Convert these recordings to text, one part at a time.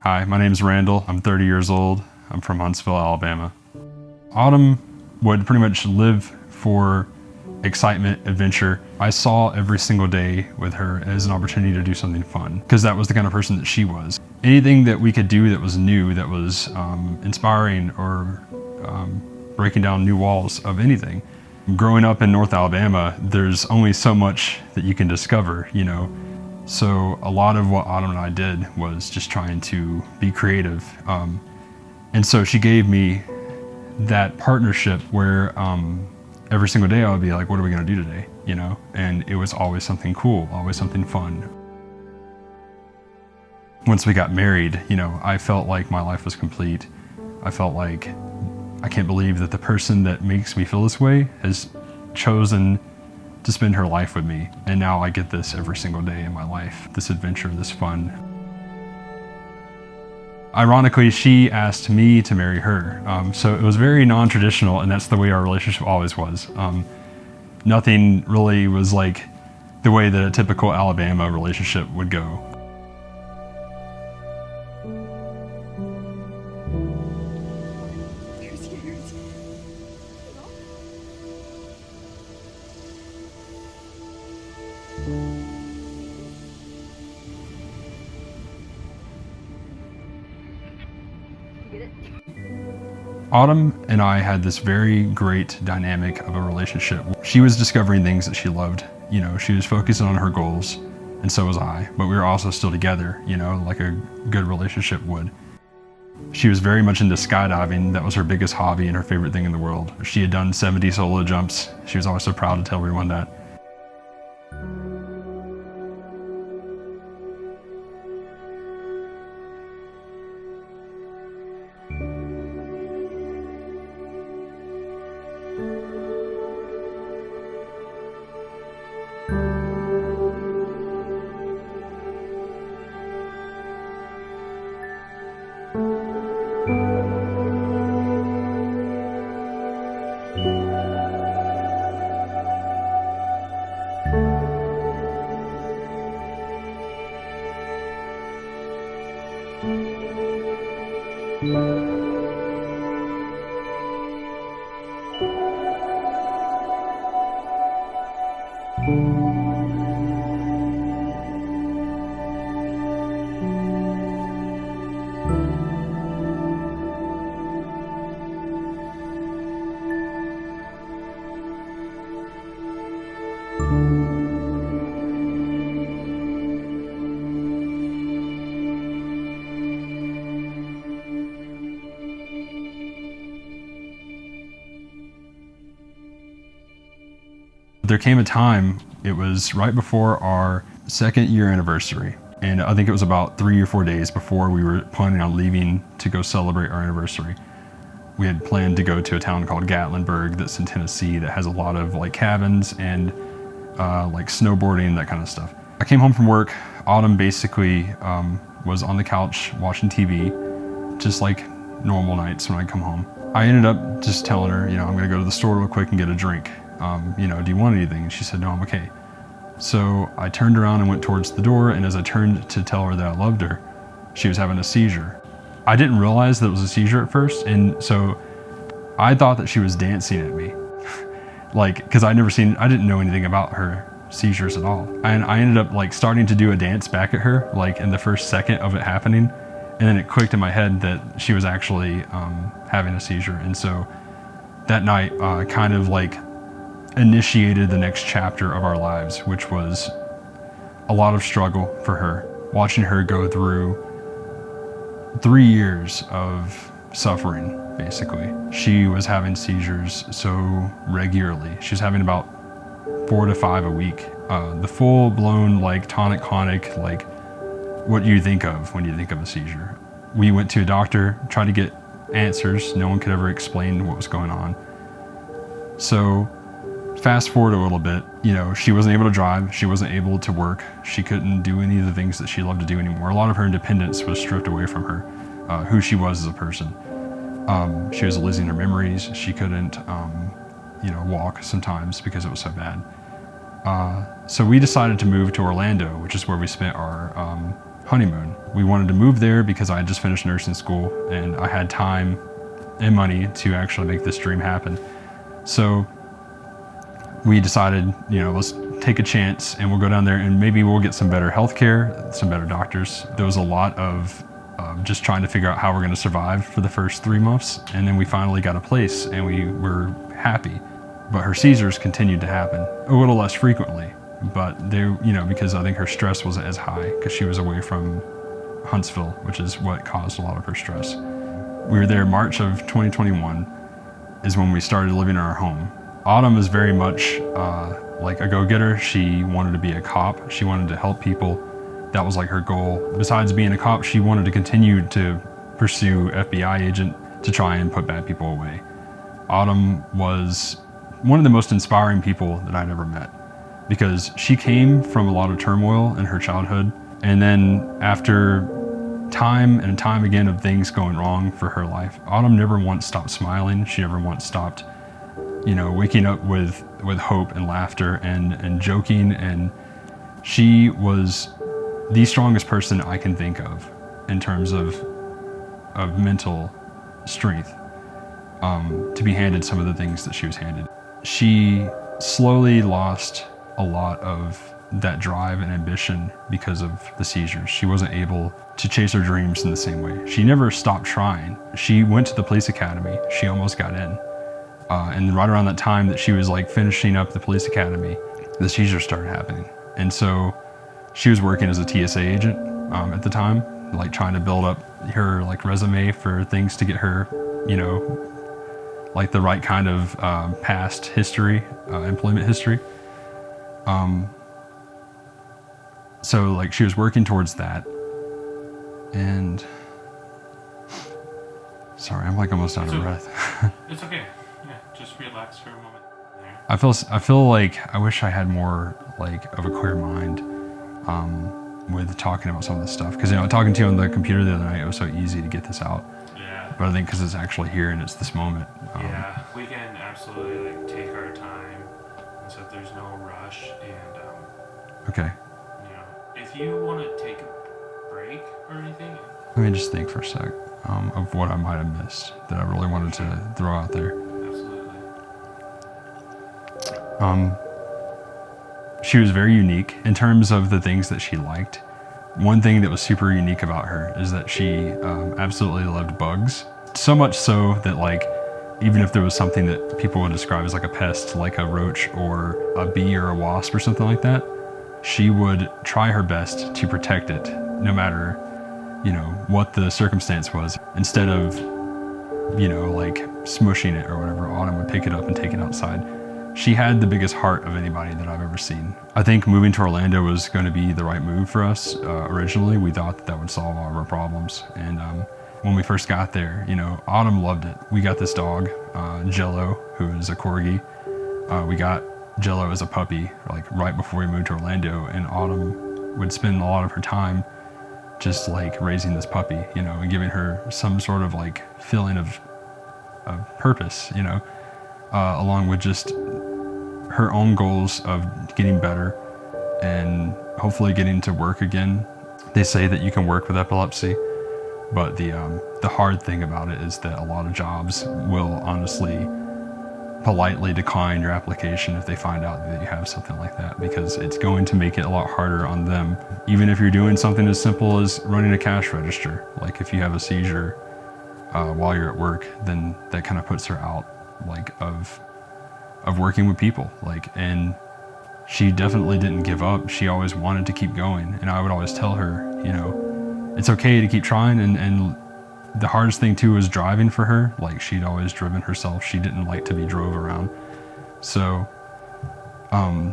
Hi, my name's Randall. I'm 30 years old. I'm from Huntsville, Alabama. Autumn would pretty much live for excitement, adventure. I saw every single day with her as an opportunity to do something fun, because that was the kind of person that she was. Anything that we could do that was new, that was inspiring, or breaking down new walls of anything. Growing up in North Alabama, there's only so much that you can discover, you know. So a lot of what Autumn and I did was just trying to be creative. And so she gave me that partnership where every single day I would be like, what are we gonna do today? You know, and it was always something cool, always something fun. Once we got married, you know, I felt like my life was complete. I felt like, I can't believe that the person that makes me feel this way has chosen to spend her life with me. And now I get this every single day in my life, this adventure, this fun. Ironically, she asked me to marry her. So it was very non-traditional, and that's the way our relationship always was. Nothing really was like the way that a typical Alabama relationship would go. Autumn and I had this very great dynamic of a relationship. She was discovering things that she loved. You know, she was focusing on her goals, and so was I, but we were also still together, you know, like a good relationship would. She was very much into skydiving. That was her biggest hobby and her favorite thing in the world. She had done 70 solo jumps. She was always so proud to tell everyone that. There came a time, it was right before our 2nd year anniversary, and I think it was about 3 or 4 days before we were planning on leaving to go celebrate our anniversary. We had planned to go to a town called Gatlinburg that's in Tennessee that has a lot of like cabins and like snowboarding, that kind of stuff. I came home from work. Autumn basically was on the couch watching TV, just like normal nights when I come home. I ended up just telling her, you know, I'm gonna go to the store real quick and get a drink. You know, do you want anything? And she said, no, I'm okay. So I turned around and went towards the door, and as I turned to tell her that I loved her, she was having a seizure. I didn't realize that it was a seizure at first, and so I thought that she was dancing at me. Like, because I didn't know anything about her seizures at all. And I ended up like starting to do a dance back at her, like in the first second of it happening, and then it clicked in my head that she was actually having a seizure. And so that night kind of like initiated the next chapter of our lives, which was a lot of struggle for her. Watching her go through 3 years of suffering, basically. She was having seizures so regularly. She was having about 4 to 5 a week. The full-blown like tonic-clonic, like what you think of when you think of a seizure. We went to a doctor, tried to get answers. No one could ever explain what was going on. So fast forward a little bit, you know, she wasn't able to drive, she wasn't able to work, she couldn't do any of the things that she loved to do anymore. A lot of her independence was stripped away from her, who she was as a person. She was losing her memories, she couldn't, you know, walk sometimes because it was so bad. So we decided to move to Orlando, which is where we spent our honeymoon. We wanted to move there because I had just finished nursing school and I had time and money to actually make this dream happen. So we decided, let's take a chance and we'll go down there and maybe we'll get some better healthcare, some better doctors. There was a lot of just trying to figure out how we're going to survive for the first 3 months. And then we finally got a place and we were happy. But her seizures continued to happen a little less frequently. But they, because I think her stress wasn't as high because she was away from Huntsville, which is what caused a lot of her stress. We were there March of 2021 is when we started living in our home. Autumn is very much like a go-getter. She wanted to be a cop. She wanted to help people. That was like her goal. Besides being a cop, she wanted to continue to pursue FBI agent to try and put bad people away. Autumn was one of the most inspiring people that I'd ever met because she came from a lot of turmoil in her childhood. And then after time and time again of things going wrong for her life, Autumn never once stopped smiling. She never once stopped, waking up with hope and laughter and joking. And she was the strongest person I can think of in terms of mental strength to be handed some of the things that she was handed. She slowly lost a lot of that drive and ambition because of the seizures. She wasn't able to chase her dreams in the same way. She never stopped trying. She went to the police academy. She almost got in. And right around that time that she was like finishing up the police academy, the seizures started happening. And so she was working as a TSA agent at the time, like trying to build up her like resume for things to get her, like the right kind of past history, employment history. So like she was working towards that. And sorry, I'm like almost out of breath. It's okay. Yeah, just relax for a moment. There. I feel like I wish I had more like of a clear mind with talking about some of this stuff. Because talking to you on the computer the other night, it was so easy to get this out. Yeah. But I think because it's actually here and it's this moment. Yeah, we can absolutely like take our time, and so there's no rush. And Okay. If you want to take a break or anything. Let me just think for a sec of what I might have missed that I really wanted to throw out there. Absolutely. She was very unique in terms of the things that she liked. One thing that was super unique about her is that she absolutely loved bugs. So much so that like, even if there was something that people would describe as like a pest, like a roach or a bee or a wasp or something like that, she would try her best to protect it no matter, what the circumstance was. Instead of, like smushing it or whatever, Autumn would pick it up and take it outside. She had the biggest heart of anybody that I've ever seen. I think moving to Orlando was going to be the right move for us. Originally, we thought that would solve all of our problems. And when we first got there, Autumn loved it. We got this dog, Jello, who is a corgi. We got Jello as a puppy, like right before we moved to Orlando, and Autumn would spend a lot of her time just like raising this puppy, and giving her some sort of like feeling of purpose, along with just her own goals of getting better and hopefully getting to work again. They say that you can work with epilepsy, but the hard thing about it is that a lot of jobs will honestly politely decline your application if they find out that you have something like that, because it's going to make it a lot harder on them. Even if you're doing something as simple as running a cash register, like if you have a seizure while you're at work, then that kind of puts her out like of working with people. And she definitely didn't give up. She always wanted to keep going, and I would always tell her, it's okay to keep trying. And the hardest thing too was driving for her. Like she'd always driven herself. She didn't like to be drove around. So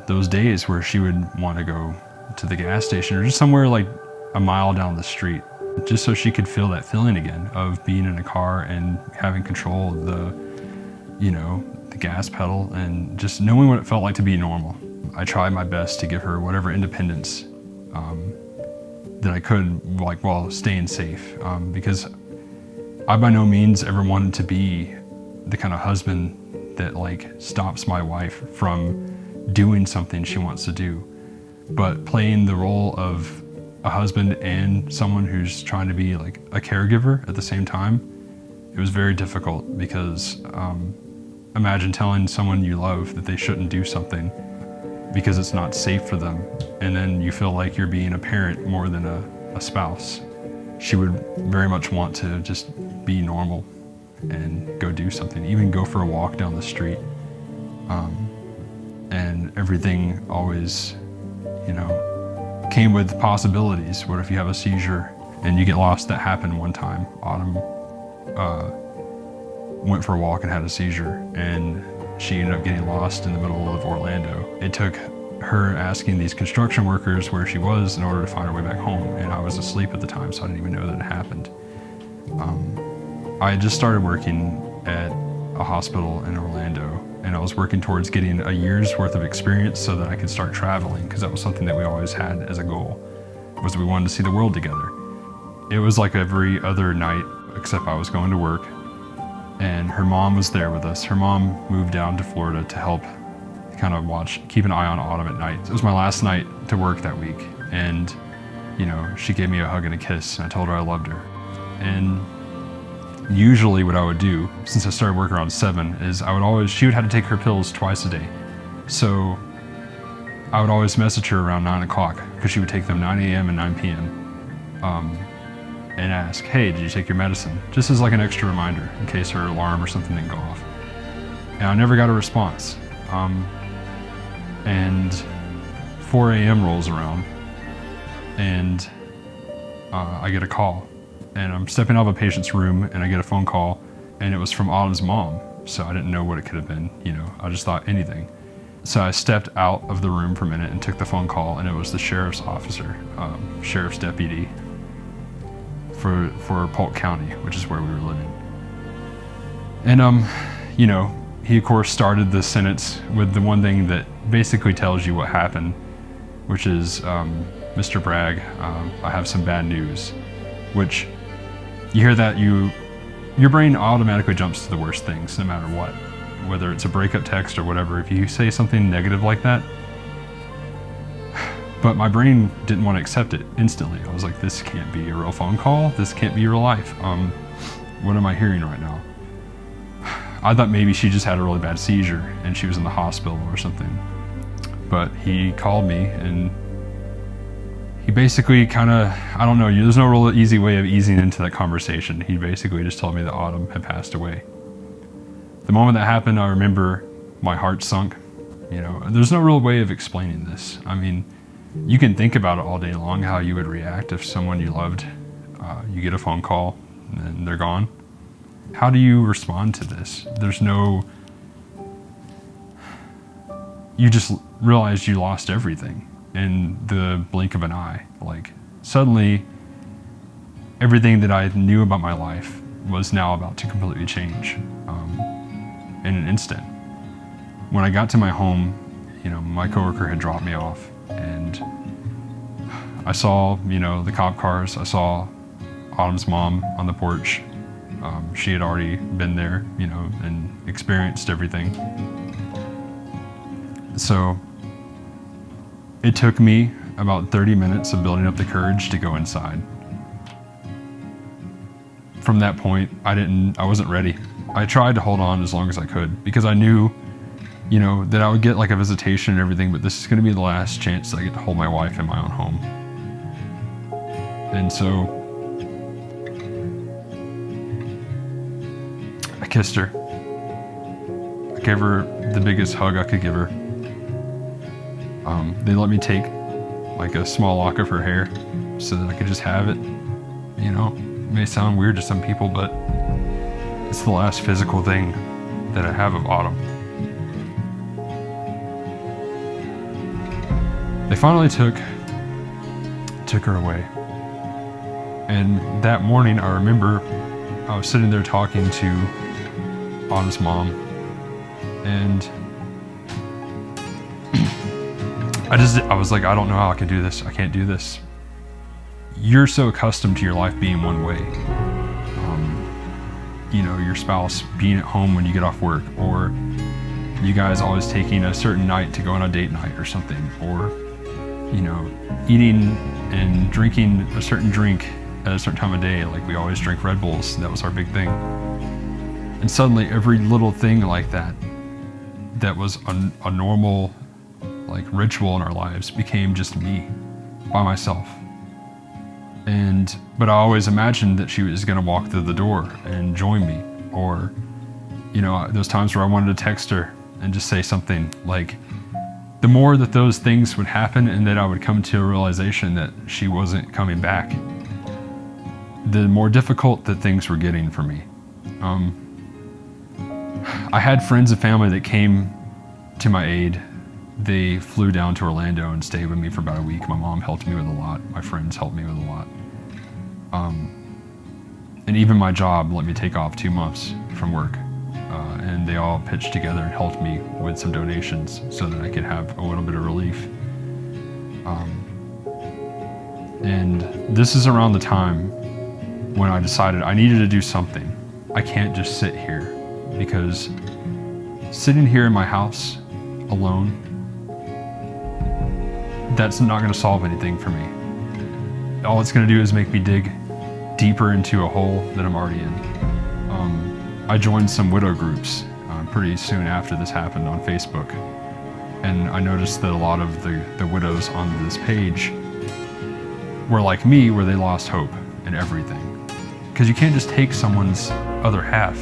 those days where she would want to go to the gas station or just somewhere like a mile down the street, just so she could feel that feeling again of being in a car and having control of the gas pedal and just knowing what it felt like to be normal. I tried my best to give her whatever independence that I could, like, while staying safe, because I by no means ever wanted to be the kind of husband that like stops my wife from doing something she wants to do, but playing the role of a husband and someone who's trying to be like a caregiver at the same time, it was very difficult because imagine telling someone you love that they shouldn't do something because it's not safe for them, and then you feel like you're being a parent more than a spouse. She would very much want to just be normal and go do something, even go for a walk down the street. And everything always, came with possibilities. What if you have a seizure and you get lost? That happened one time. Autumn went for a walk and had a seizure, and she ended up getting lost in the middle of Orlando. It took her asking these construction workers where she was in order to find her way back home, and I was asleep at the time, so I didn't even know that it happened. I had just started working at a hospital in Orlando, and I was working towards getting a year's worth of experience so that I could start traveling, because that was something that we always had as a goal, was we wanted to see the world together. It was like every other night, except I was going to work, and her mom was there with us. Her mom moved down to Florida to help kind of keep an eye on Autumn at night. It was my last night to work that week, and she gave me a hug and a kiss, and I told her I loved her. And usually what I would do, since I started work around 7, is she would have to take her pills twice a day. So I would always message her around 9 o'clock, because she would take them 9 a.m. and 9 p.m. And ask, hey, did you take your medicine? Just as like an extra reminder in case her alarm or something didn't go off. And I never got a response. And 4 a.m. rolls around, and I get a call. And I'm stepping out of a patient's room, and I get a phone call, and it was from Autumn's mom. So I didn't know what it could have been, I just thought anything. So I stepped out of the room for a minute and took the phone call, and it was the sheriff's officer, sheriff's deputy for Polk County, which is where we were living. And, he of course started the sentence with the one thing that basically tells you what happened, which is, Mr. Bragg, I have some bad news, which you hear that your brain automatically jumps to the worst things, no matter what, whether it's a breakup text or whatever. If you say something negative like that, but my brain didn't want to accept it instantly. I was like, this can't be a real phone call. This can't be real life. What am I hearing right now? I thought maybe she just had a really bad seizure and she was in the hospital or something. But he called me, and he basically I don't know, there's no real easy way of easing into that conversation. He basically just told me that Autumn had passed away. The moment that happened, I remember my heart sunk. There's no real way of explaining this. I mean, you can think about it all day long, how you would react if someone you loved, you get a phone call and they're gone. How do you respond to this? You just realize you lost everything in the blink of an eye. Like, suddenly, everything that I knew about my life was now about to completely change in an instant. When I got to my home, my coworker had dropped me off, and I saw, the cop cars. I saw Autumn's mom on the porch. She had already been there, and experienced everything. So it took me about 30 minutes of building up the courage to go inside. From that point, I wasn't ready. I tried to hold on as long as I could, because I knew, that I would get like a visitation and everything, but this is going to be the last chance that I get to hold my wife in my own home. And so I kissed her. I gave her the biggest hug I could give her. They let me take like a small lock of her hair so that I could just have it. It may sound weird to some people, but it's the last physical thing that I have of Autumn. They finally took her away. And that morning, I remember I was sitting there talking to Autumn's mom, and I was like, I don't know how I can do this. I can't do this. You're so accustomed to your life being one way. Your spouse being at home when you get off work, or you guys always taking a certain night to go on a date night or something, or you know, eating and drinking a certain drink at a certain time of day. Like, we always drink Red Bulls. That was our big thing. And suddenly every little thing like that was a normal, like, ritual in our lives became just me by myself. But I always imagined that she was going to walk through the door and join me. Or, you know, those times where I wanted to text her and just say something. Like, the more that those things would happen and that I would come to a realization that she wasn't coming back, the more difficult that things were getting for me. I had friends and family that came to my aid. They flew down to Orlando and stayed with me for about a week. My mom helped me with a lot. My friends helped me with a lot. And even my job let me take off 2 months from work. And they all pitched together and helped me with some donations so that I could have a little bit of relief. And this is around the time when I decided I needed to do something. I can't just sit here, because sitting here in my house alone, that's not going to solve anything for me. All it's going to do is make me dig deeper into a hole that I'm already in. I joined some widow groups pretty soon after this happened on Facebook, and I noticed that a lot of the widows on this page were like me, where they lost hope in everything. Because you can't just take someone's other half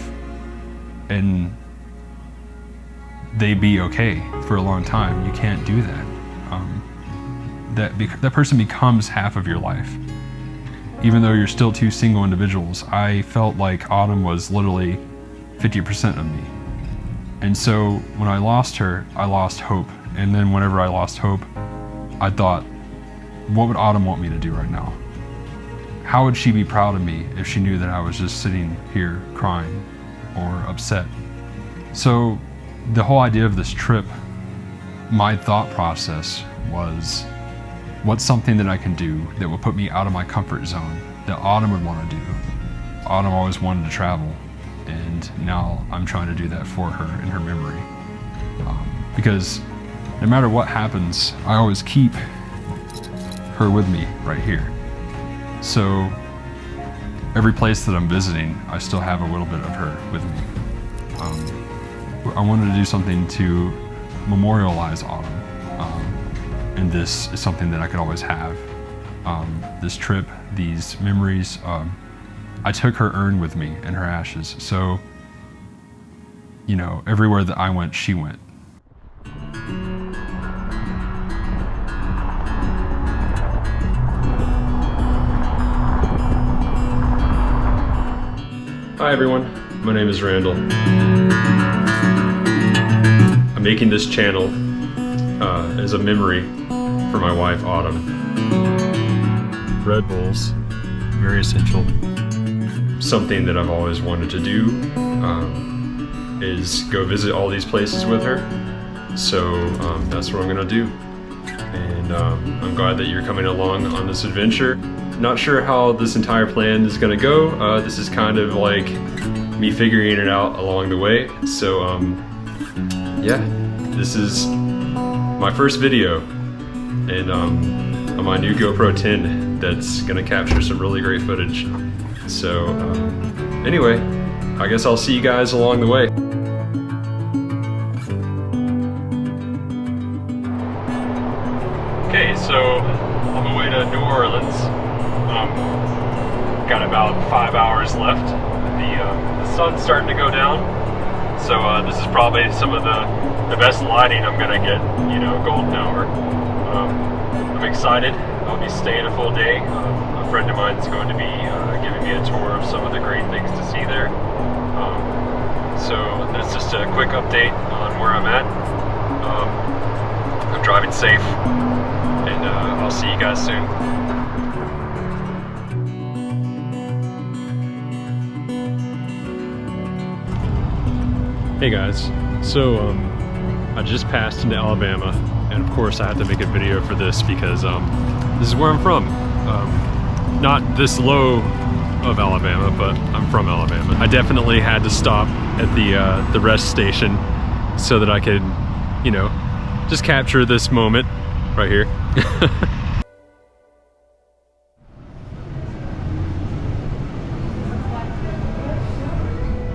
and they be okay for a long time. You can't do that. That person becomes half of your life. Even though you're still two single individuals, I felt like Autumn was literally 50% of me. And so when I lost her, I lost hope. And then whenever I lost hope, I thought, what would Autumn want me to do right now? How would she be proud of me if she knew that I was just sitting here crying or upset? So the whole idea of this trip, my thought process was, what's something that I can do that will put me out of my comfort zone that Autumn would want to do? Autumn always wanted to travel, and now I'm trying to do that for her in her memory. Because no matter what happens, I always keep her with me right here. So every place that I'm visiting, I still have a little bit of her with me. I wanted to do something to memorialize Autumn. And this is something that I could always have. This trip, these memories, I took her urn with me and her ashes. So, you know, everywhere that I went, she went. Hi everyone, my name is Randall. I'm making this channel as a memory for my wife, Autumn. Red Bulls, very essential. Something that I've always wanted to do is go visit all these places with her. So that's what I'm gonna do. And I'm glad that you're coming along on this adventure. Not sure how this entire plan is gonna go. This is kind of like me figuring it out along the way. So yeah, this is my first video, and on my new GoPro 10 that's gonna capture some really great footage. So anyway, I guess I'll see you guys along the way. Okay, so on the way to New Orleans. Got about 5 hours left. The sun's starting to go down, so this is probably some of the best lighting I'm gonna get, you know, golden hour. I'm excited. I'll be staying a full day. A friend of mine is going to be giving me a tour of some of the great things to see there. So that's just a quick update on where I'm at. I'm driving safe, and I'll see you guys soon. Hey guys, so I just passed into Alabama, and of course I have to make a video for this because this is where I'm from. Not this low of Alabama, but I'm from Alabama. I definitely had to stop at the rest station so that I could, you know, just capture this moment right here.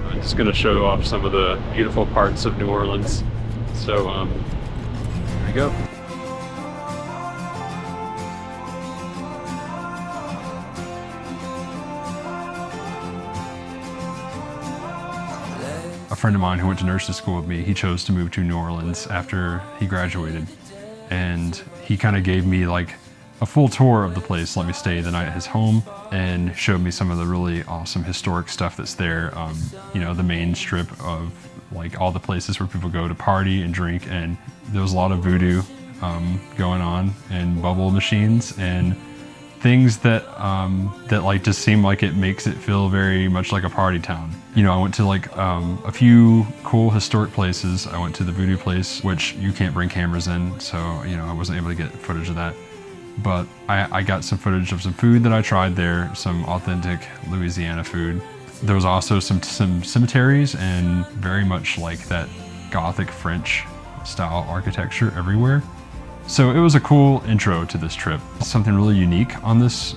I'm just gonna show off some of the beautiful parts of New Orleans. So, here we go. A friend of mine who went to nursing school with me, he chose to move to New Orleans after he graduated. And he kind of gave me like a full tour of the place, let me stay the night at his home, and showed me some of the really awesome historic stuff that's there. You know, the main strip of like all the places where people go to party and drink, and there was a lot of voodoo going on, and bubble machines and things that that like just seem like it makes it feel very much like a party town. You know, I went to like a few cool historic places. I went to the voodoo place, which you can't bring cameras in, so you know I wasn't able to get footage of that. But I got some footage of some food that I tried there, some authentic Louisiana food. There was also some cemeteries and very much like that Gothic French style architecture everywhere. So it was a cool intro to this trip. Something really unique on this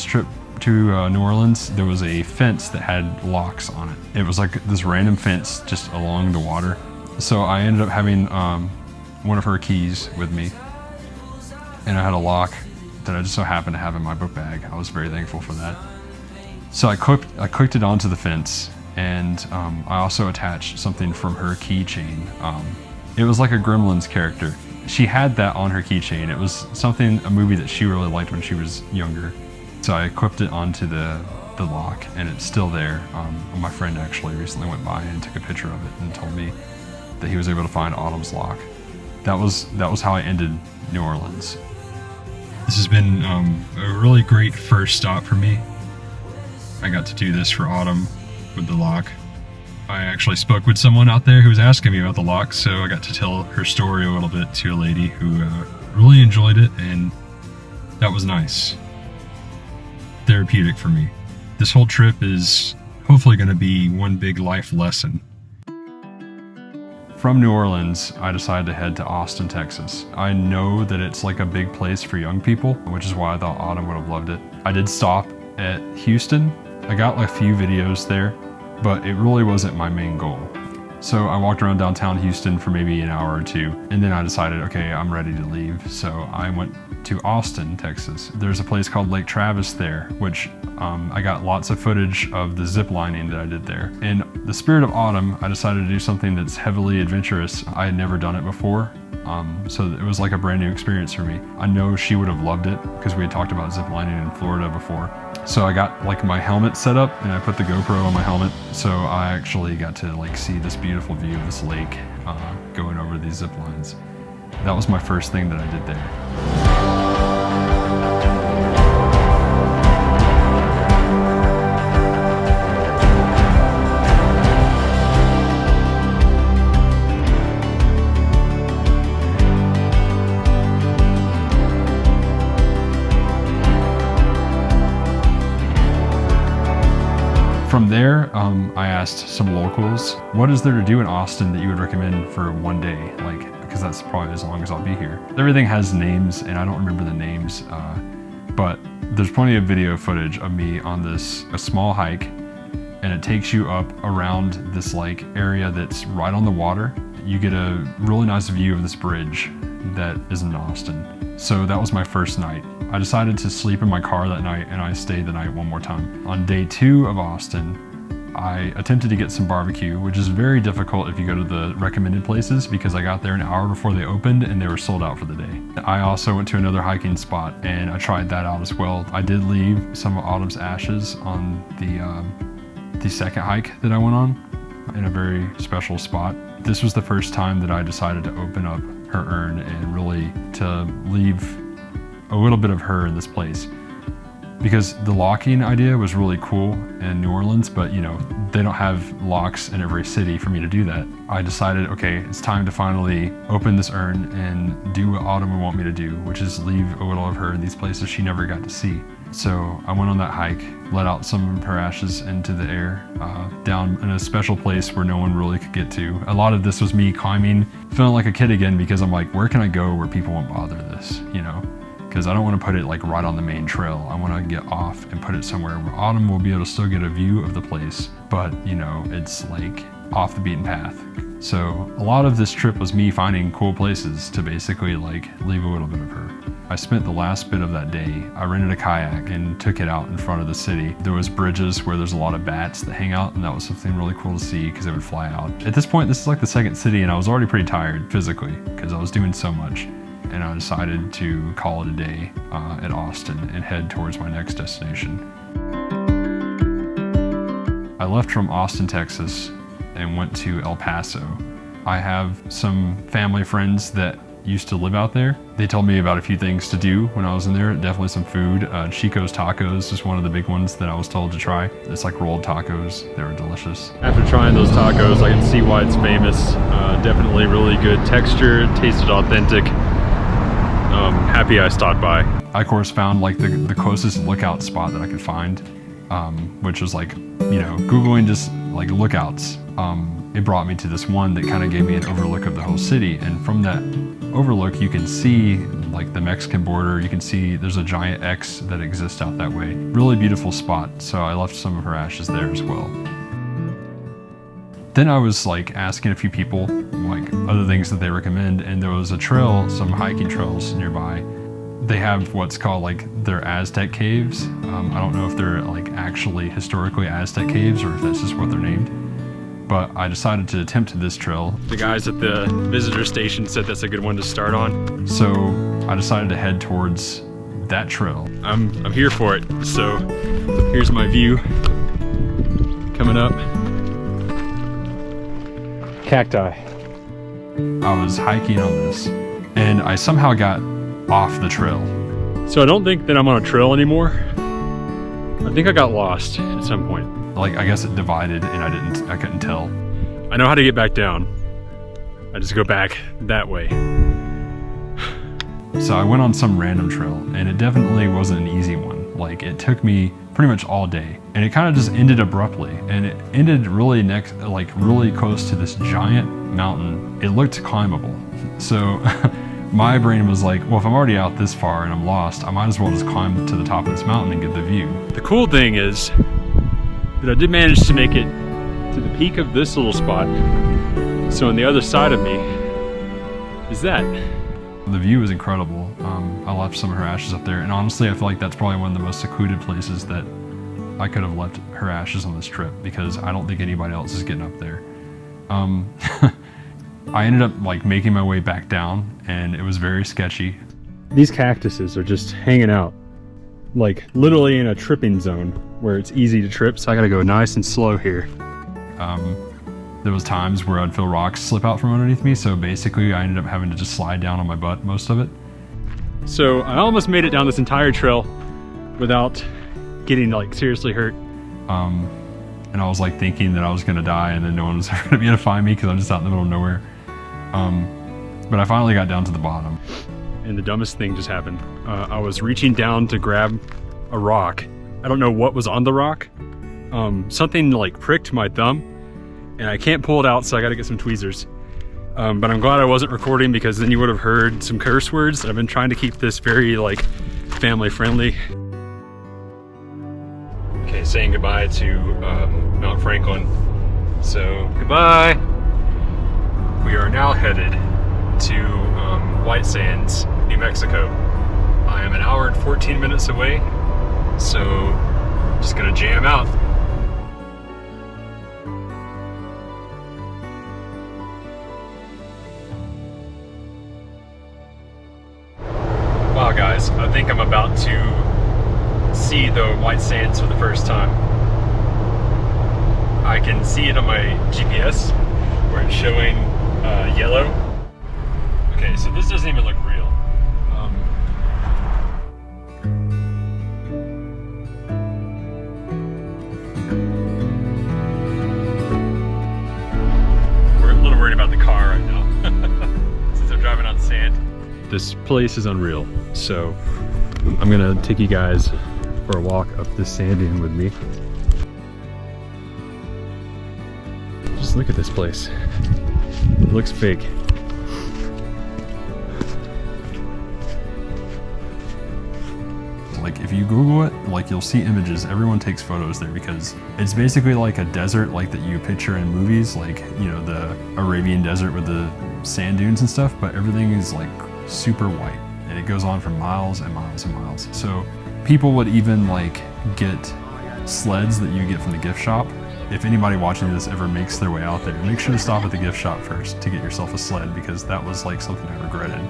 trip to New Orleans. There was a fence that had locks on it. It was like this random fence just along the water. So I ended up having one of her keys with me, and I had a lock that I just so happened to have in my book bag. I was very thankful for that. So I clicked it onto the fence, and I also attached something from her keychain. It was like a Gremlins character. She had that on her keychain. It was a movie that she really liked when she was younger. So I equipped it onto the lock, and it's still there. My friend actually recently went by and took a picture of it and told me that he was able to find Autumn's lock. That was how I ended New Orleans. This has been a really great first stop for me. I got to do this for Autumn with the lock. I actually spoke with someone out there who was asking me about the lock, so I got to tell her story a little bit to a lady who really enjoyed it, and that was nice. Therapeutic for me. This whole trip is hopefully going to be one big life lesson. From New Orleans, I decided to head to Austin, Texas. I know that it's like a big place for young people, which is why I thought Autumn would have loved it. I did stop at Houston. I got like a few videos there, but it really wasn't my main goal. So I walked around downtown Houston for maybe an hour or two, and then I decided, okay, I'm ready to leave. So I went to Austin, Texas. There's a place called Lake Travis there, which I got lots of footage of the zip lining that I did there. In the spirit of Autumn, I decided to do something that's heavily adventurous. I had never done it before, so it was like a brand new experience for me. I know she would have loved it because we had talked about zip lining in Florida before. So I got like my helmet set up, and I put the GoPro on my helmet, so I actually got to like see this beautiful view of this lake going over these zip lines. That was my first thing that I did there. From there, I asked some locals, what is there to do in Austin that you would recommend for one day? Because that's probably as long as I'll be here. Everything has names, and I don't remember the names, but there's plenty of video footage of me on a small hike, and it takes you up around this like area that's right on the water. You get a really nice view of this bridge that is in Austin. So that was my first night. I decided to sleep in my car that night, and I stayed the night one more time. On day 2 of Austin, I attempted to get some barbecue, which is very difficult if you go to the recommended places because I got there an hour before they opened and they were sold out for the day. I also went to another hiking spot and I tried that out as well. I did leave some of Autumn's ashes on the second hike that I went on in a very special spot. This was the first time that I decided to open up her urn and really to leave a little bit of her in this place, because the locking idea was really cool in New Orleans, but you know, they don't have locks in every city for me to do that. I decided, okay, it's time to finally open this urn and do what Autumn would want me to do, which is leave a little of her in these places she never got to see. So I went on that hike, let out some parashes into the air, down in a special place where no one really could get to. A lot of this was me climbing, feeling like a kid again, because I'm like, where can I go where people won't bother this, you know? Because I don't want to put it like right on the main trail. I want to get off and put it somewhere where Autumn will be able to still get a view of the place, but you know, it's like off the beaten path. So a lot of this trip was me finding cool places to basically like leave a little bit of her. I spent the last bit of that day, I rented a kayak and took it out in front of the city. There was bridges where there's a lot of bats that hang out, and that was something really cool to see because they would fly out. At this point, this is like the second city, and I was already pretty tired physically because I was doing so much. And I decided to call it a day at Austin and head towards my next destination. I left from Austin, Texas, and went to El Paso. I have some family friends that used to live out there. They told me about a few things to do when I was in there, definitely some food. Chico's Tacos is one of the big ones that I was told to try. It's like rolled tacos, they were delicious. After trying those tacos, I can see why it's famous. Definitely really good texture, it tasted authentic. Happy I stopped by. I of course found like the closest lookout spot that I could find, which was like, you know, Googling just like lookouts. It brought me to this one that kind of gave me an overlook of the whole city, and from that overlook you can see like the Mexican border. You can see there's a giant X that exists out that way. Really beautiful spot, so I left some of her ashes there as well. Then I was like asking a few people like other things that they recommend, and there was a trail, some hiking trails nearby. They have what's called like their Aztec caves. I don't know if they're like actually historically Aztec caves or if that's just what they're named. But I decided to attempt this trail. The guys at the visitor station said that's a good one to start on. So I decided to head towards that trail. I'm here for it. So here's my view coming up. Cacti. I was hiking on this and I somehow got off the trail. So I don't think that I'm on a trail anymore. I think I got lost at some point. Like, I guess it divided and I couldn't tell. I know how to get back down. I just go back that way. So I went on some random trail and it definitely wasn't an easy one. Like, it took me pretty much all day and it kind of just ended abruptly, and it ended really really close to this giant mountain. It looked climbable. So my brain was like, well, if I'm already out this far and I'm lost, I might as well just climb to the top of this mountain and get the view. The cool thing is that I did manage to make it to the peak of this little spot. So on the other side of me is that. The view is incredible. I left some of her ashes up there, and honestly I feel like that's probably one of the most secluded places that I could have left her ashes on this trip, because I don't think anybody else is getting up there. I ended up like making my way back down, and it was very sketchy. These cactuses are just hanging out, like literally in a tripping zone where it's easy to trip, so I gotta go nice and slow here. There was times where I'd feel rocks slip out from underneath me, so basically I ended up having to just slide down on my butt most of it. So I almost made it down this entire trail without getting like seriously hurt. And I was like thinking that I was gonna die and then no one was ever gonna be able to find me because I'm just out in the middle of nowhere. But I finally got down to the bottom. And the dumbest thing just happened. I was reaching down to grab a rock. I don't know what was on the rock. Something like pricked my thumb and I can't pull it out, so I gotta get some tweezers. But I'm glad I wasn't recording, because then you would have heard some curse words. I've been trying to keep this very like family friendly. Okay, saying goodbye to Mount Franklin. So goodbye. We are now headed to White Sands, New Mexico. I am an hour and 14 minutes away, so just gonna jam out. Wow guys, I think I'm about to see the White Sands for the first time. I can see it on my GPS where it's showing yellow. Okay, so this doesn't even look real. We're a little worried about the car right now since I'm driving on sand. This place is unreal, so I'm gonna take you guys for for a walk up this sand dune with me. Just look at this place. It looks fake. Like if you Google it, like you'll see images, everyone takes photos there because it's basically like a desert like that you picture in movies, like, you know, the Arabian desert with the sand dunes and stuff, but everything is like super white and it goes on for miles and miles and miles. So people would even like get sleds that you get from the gift shop. If anybody watching this ever makes their way out there, make sure to stop at the gift shop first to get yourself a sled, because that was like something I regretted.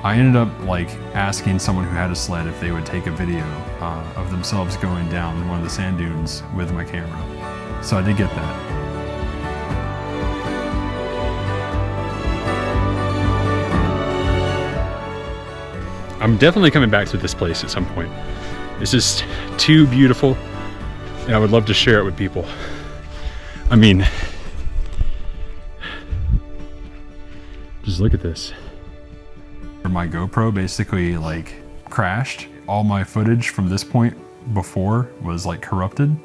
I ended up like asking someone who had a sled if they would take a video of themselves going down one of the sand dunes with my camera. So I did get that. I'm definitely coming back to this place at some point. It's just too beautiful and I would love to share it with people. I mean, just look at this. My GoPro basically like crashed. All my footage from this point before was like corrupted.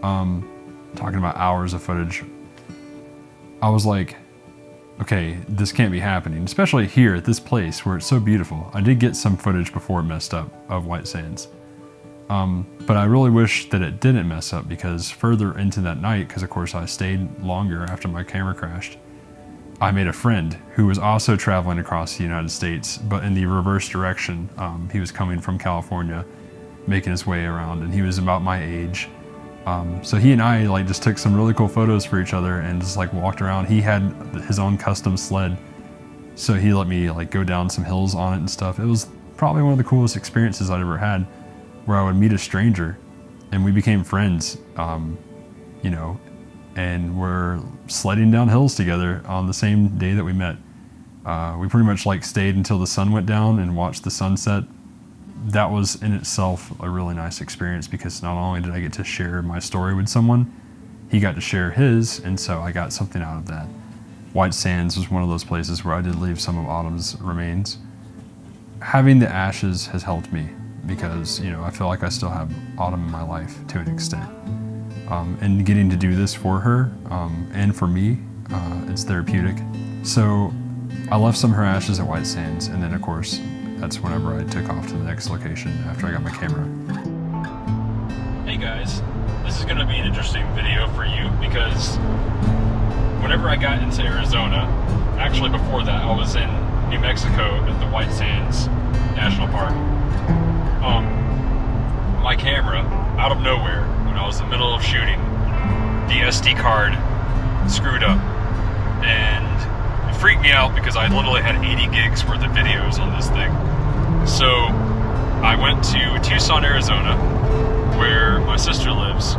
Talking about hours of footage. I was like, okay, this can't be happening, especially here at this place where it's so beautiful. I did get some footage before it messed up of White Sands. But I really wish that it didn't mess up, because further into that night, because of course I stayed longer after my camera crashed, I made a friend who was also traveling across the United States, but in the reverse direction. He was coming from California, making his way around, and he was about my age. So he and I like just took some really cool photos for each other and just like walked around. He had his own custom sled, so he let me like go down some hills on it and stuff. It was probably one of the coolest experiences I'd ever had, where I would meet a stranger and we became friends, you know, and we're sledding down hills together on the same day that we met. We pretty much like stayed until the sun went down and watched the sunset. That was in itself a really nice experience, because not only did I get to share my story with someone, he got to share his, and so I got something out of that. White Sands was one of those places where I did leave some of Autumn's remains. Having the ashes has helped me, because, you know, I feel like I still have Autumn in my life to an extent. And getting to do this for her and for me, it's therapeutic. So I left some of her ashes at White Sands, and then of course, that's whenever I took off to the next location after I got my camera. Hey guys, this is gonna be an interesting video for you, because whenever I got into Arizona, actually before that, I was in New Mexico at the White Sands National Park. My camera, out of nowhere, when I was in the middle of shooting, the SD card screwed up, and it freaked me out because I literally had 80 gigs worth of videos on this thing. So I went to Tucson, Arizona, where my sister lives.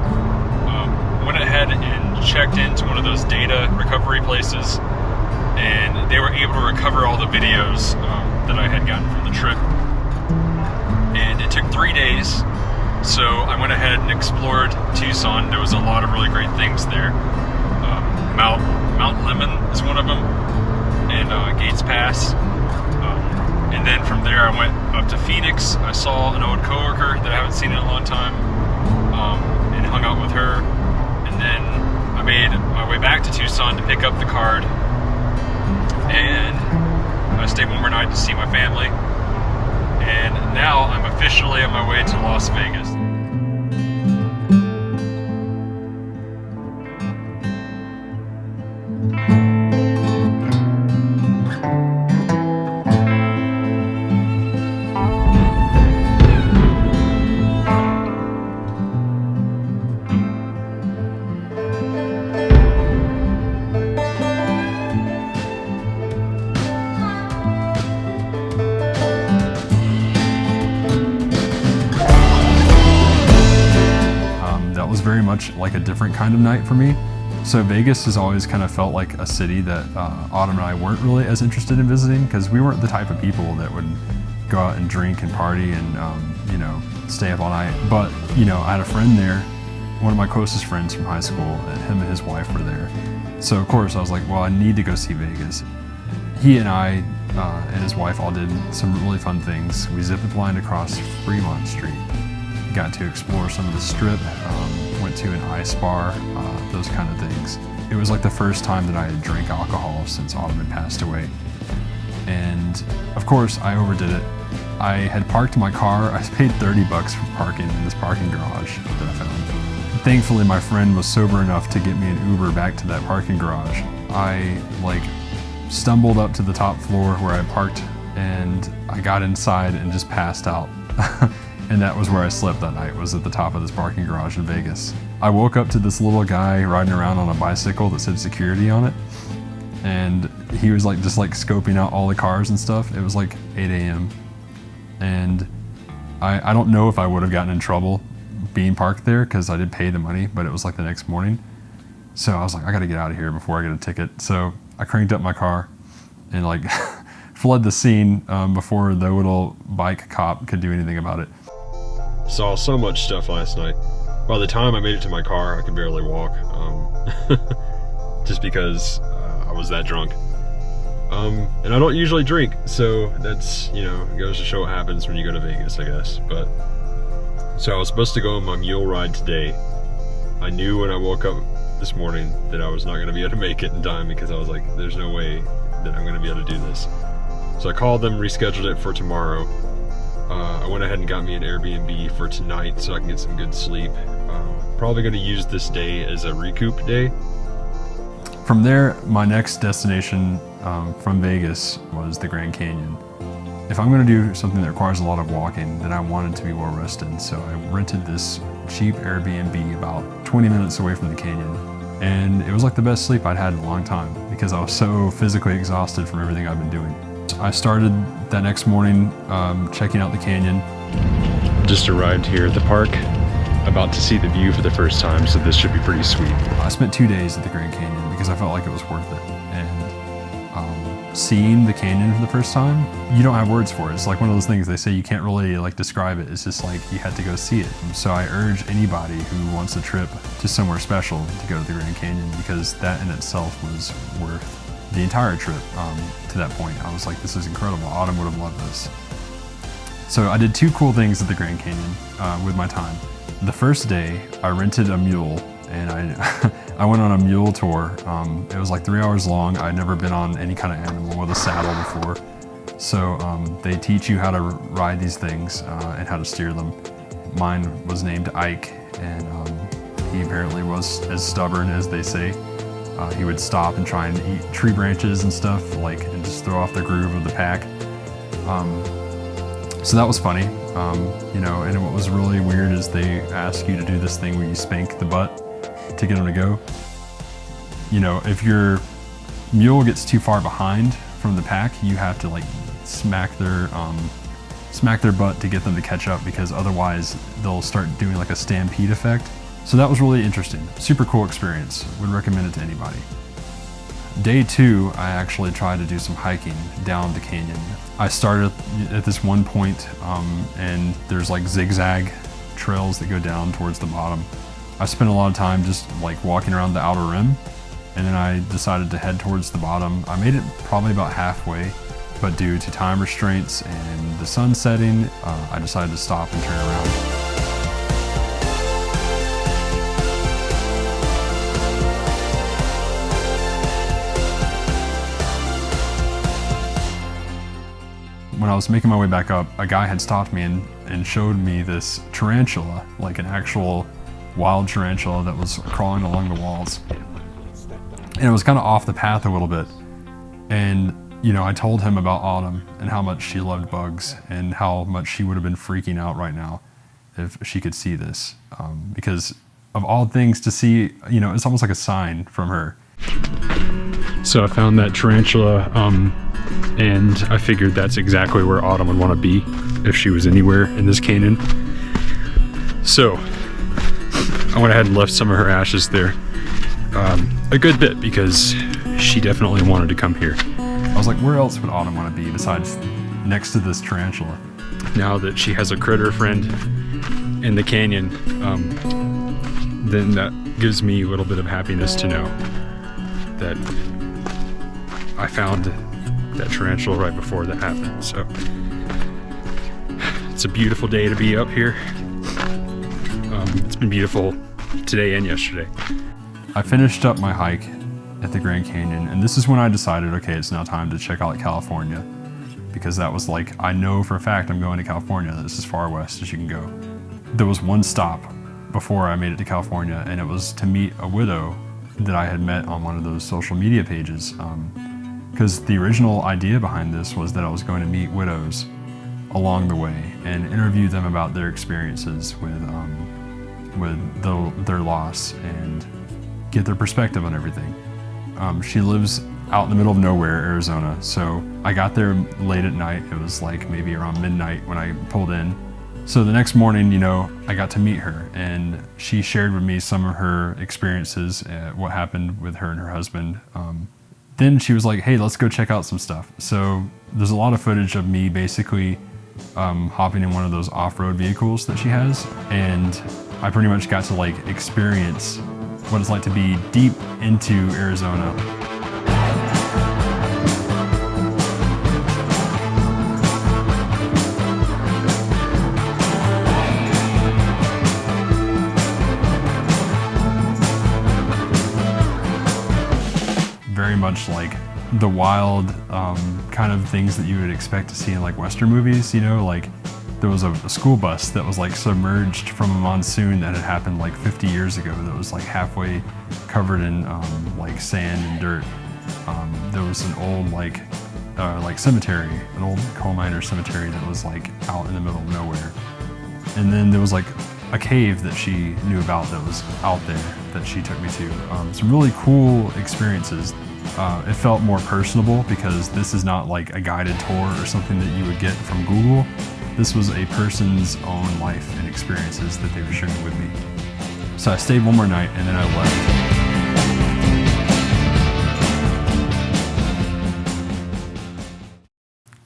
Went ahead and checked into one of those data recovery places, and they were able to recover all the videos that I had gotten from the trip. And it took 3 days. So I went ahead and explored Tucson. There was a lot of really great things there. Mount Lemon is one of them, and Gates Pass. And then from there I went up to Phoenix. I saw an old coworker that I haven't seen in a long time, and hung out with her. And then I made my way back to Tucson to pick up the card, and I stayed one more night to see my family. And now I'm officially on my way to Las Vegas. Very much like a different kind of night for me. So Vegas has always kind of felt like a city that Autumn and I weren't really as interested in visiting, because we weren't the type of people that would go out and drink and party and you know, stay up all night. But you know, I had a friend there, one of my closest friends from high school, and him and his wife were there. So of course I was like, well, I need to go see Vegas. He and I and his wife all did some really fun things. We zip-lined across Fremont Street. got to explore some of the strip, went to an ice bar, those kind of things. It was like the first time that I had drank alcohol since Autumn had passed away. And of course I overdid it. I had parked my car. I paid $30 for parking in this parking garage that I found. Thankfully my friend was sober enough to get me an Uber back to that parking garage. I stumbled up to the top floor where I parked, and I got inside and just passed out. And that was where I slept that night, was at the top of this parking garage in Vegas. I woke up to this little guy riding around on a bicycle that said security on it. And he was just scoping out all the cars and stuff. It was like 8 a.m. And I don't know if I would have gotten in trouble being parked there because I did pay the money, but it was like the next morning. So I was like, I gotta get out of here before I get a ticket. So I cranked up my car and fled the scene before the little bike cop could do anything about it. Saw so much stuff last night. By the time I made it to my car, I could barely walk. Just because I was that drunk. And I don't usually drink, so that's, goes to show what happens when you go to Vegas, I guess. But so I was supposed to go on my mule ride today. I knew when I woke up this morning that I was not going to be able to make it in time, because I was like, there's no way that I'm going to be able to do this. So I called them, rescheduled it for tomorrow. I went ahead and got me an Airbnb for tonight so I can get some good sleep. Probably going to use this day as a recoup day. From there, my next destination from Vegas was the Grand Canyon. If I'm going to do something that requires a lot of walking, then I wanted to be well rested. So I rented this cheap Airbnb about 20 minutes away from the canyon. And it was like the best sleep I'd had in a long time because I was so physically exhausted from everything I've been doing. I started that next morning checking out the canyon. Just arrived here at the park, about to see the view for the first time, so this should be pretty sweet. I spent 2 days at the Grand Canyon because I felt like it was worth it. And seeing the canyon for the first time, you don't have words for it. It's like one of those things they say you can't really describe it. It's just like you had to go see it. So I urge anybody who wants a trip to somewhere special to go to the Grand Canyon, because that in itself was worth the entire trip to that point. I was like, this is incredible. Autumn would have loved this. So I did 2 cool things at the Grand Canyon with my time. The first day, I rented a mule, and I went on a mule tour. It was like 3 hours long. I'd never been on any kind of animal with a saddle before. So they teach you how to ride these things and how to steer them. Mine was named Ike, and he apparently was as stubborn as they say. He would stop and try and eat tree branches and stuff, and just throw off the groove of the pack. So that was funny, and what was really weird is they ask you to do this thing where you spank the butt to get them to go. If your mule gets too far behind from the pack, you have to smack their butt to get them to catch up, because otherwise they'll start doing a stampede effect. So that was really interesting. Super cool experience. Would recommend it to anybody. Day 2, I actually tried to do some hiking down the canyon. I started at this one point, and there's zigzag trails that go down towards the bottom. I spent a lot of time just walking around the outer rim, and then I decided to head towards the bottom. I made it probably about halfway, but due to time restraints and the sun setting, I decided to stop and turn around. When I was making my way back up, a guy had stopped me and showed me this tarantula, an actual wild tarantula that was crawling along the walls. And it was kind of off the path a little bit. And, I told him about Autumn and how much she loved bugs and how much she would have been freaking out right now if she could see this. Because of all things to see, it's almost like a sign from her. So I found that tarantula, and I figured that's exactly where Autumn would want to be if she was anywhere in this canyon. So I went ahead and left some of her ashes there, a good bit, because she definitely wanted to come here. I was like, where else would Autumn want to be besides next to this tarantula? Now that she has a critter friend in the canyon, then that gives me a little bit of happiness to know that I found that tarantula right before that happened. So it's a beautiful day to be up here been beautiful today and yesterday. I finished up my hike at the Grand Canyon, and this is when I decided, okay, it's now time to check out California, because that was like, I know for a fact I'm going to California. This is as far west as you can go. There was one stop before I made it to California, and it was to meet a widow that I had met on one of those social media pages. Because the original idea behind this was that I was going to meet widows along the way and interview them about their experiences with their loss and get their perspective on everything. She lives out in the middle of nowhere, Arizona, so I got there late at night. It was like maybe around midnight when I pulled in. So the next morning, you know, I got to meet her, and she shared with me some of her experiences, what happened with her and her husband. Then she was like, hey, let's go check out some stuff. So there's a lot of footage of me basically hopping in one of those off-road vehicles that she has, and I pretty much got to like experience what it's like to be deep into Arizona. Very much like the wild kind of things that you would expect to see in like Western movies, you know, like there was a school bus that was like submerged from a monsoon that had happened like 50 years ago that was like halfway covered in like sand and dirt. There was an old like cemetery, an old coal miner cemetery that was like out in the middle of nowhere. And then there was like a cave that she knew about that was out there that she took me to. Some really cool experiences. It felt more personable because this is not like a guided tour or something that you would get from Google. This was a person's own life and experiences that they were sharing with me. So I stayed one more night and then I left.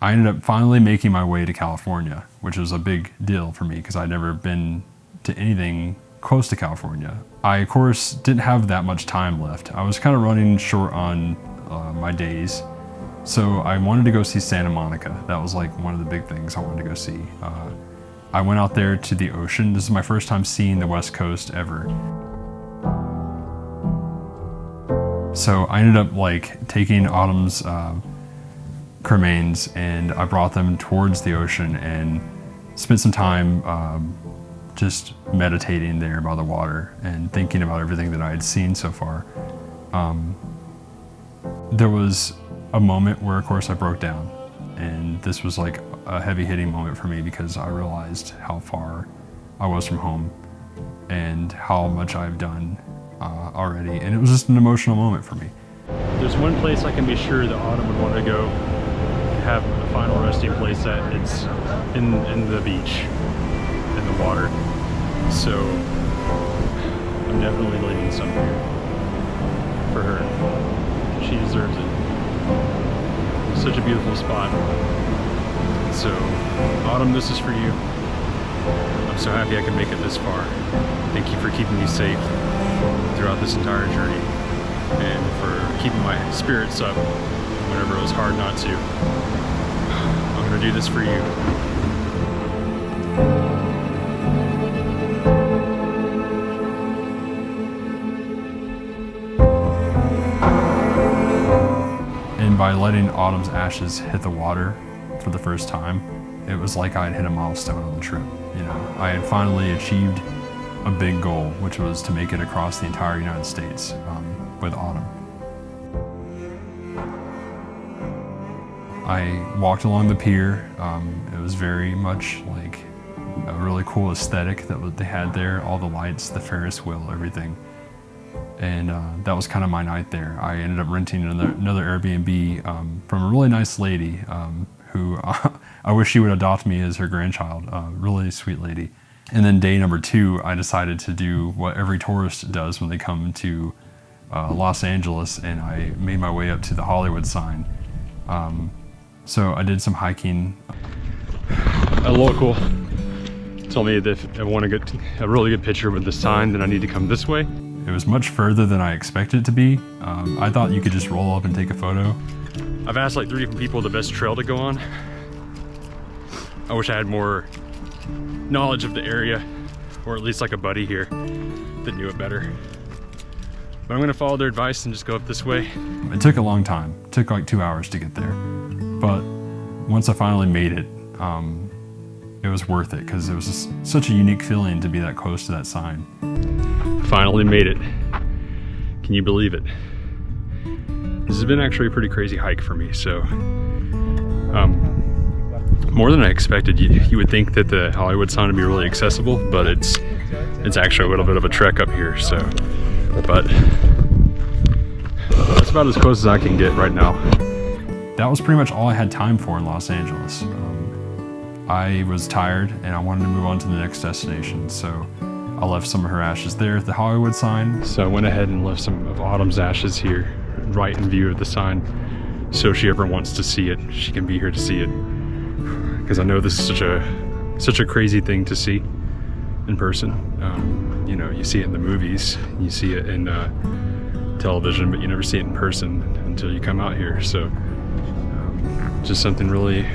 I ended up finally making my way to California, which was a big deal for me because I'd never been to anything close to California. I, of course, didn't have that much time left. I was kind of running short on my days. So I wanted to go see Santa Monica. That was like one of the big things I wanted to go see. I went out there to the ocean. This is my first time seeing the West Coast ever. So I ended up like taking Autumn's cremains and I brought them towards the ocean and spent some time just meditating there by the water and thinking about everything that I had seen so far. There was a moment where, of course, I broke down, and this was like a heavy-hitting moment for me because I realized how far I was from home and how much I've done already, and it was just an emotional moment for me. There's one place I can be sure that Autumn would want to go have a final resting place at. It's in the beach, in the water. So I'm definitely leaving some here for her. She deserves it. Such a beautiful spot. So, Autumn, this is for you. I'm so happy I could make it this far. Thank you for keeping me safe throughout this entire journey and for keeping my spirits up whenever it was hard not to. I'm gonna do this for you. And by letting Autumn's ashes hit the water for the first time, it was like I had hit a milestone on the trip. You know, I had finally achieved a big goal, which was to make it across the entire United States with Autumn. I walked along the pier. It was very much like a really cool aesthetic that they had there, all the lights, the Ferris wheel, everything. And that was kind of my night there. I ended up renting another Airbnb from a really nice lady who I wish she would adopt me as her grandchild, really sweet lady. And then day number 2, I decided to do what every tourist does when they come to Los Angeles, and I made my way up to the Hollywood sign. So I did some hiking. A local told me that if I want to get a really good picture with the sign, then I need to come this way. It was much further than I expected it to be. I thought you could just roll up and take a photo. I've asked like 3 different people the best trail to go on. I wish I had more knowledge of the area, or at least like a buddy here that knew it better. But I'm gonna follow their advice and just go up this way. It took a long time. It took like 2 hours to get there. But once I finally made it, it was worth it because it was just such a unique feeling to be that close to that sign. Finally made it. Can you believe it? This has been actually a pretty crazy hike for me, so more than I expected. You would think that the Hollywood sign would be really accessible, but it's actually a little bit of a trek up here, so, but that's about as close as I can get right now. That was pretty much all I had time for in Los Angeles. I was tired and I wanted to move on to the next destination, so I left some of her ashes there at the Hollywood sign. So I went ahead and left some of Autumn's ashes here, right in view of the sign, so if she ever wants to see it, she can be here to see it. Because I know this is such a crazy thing to see in person. You know, you see it in the movies, you see it in television, but you never see it in person until you come out here. So just something really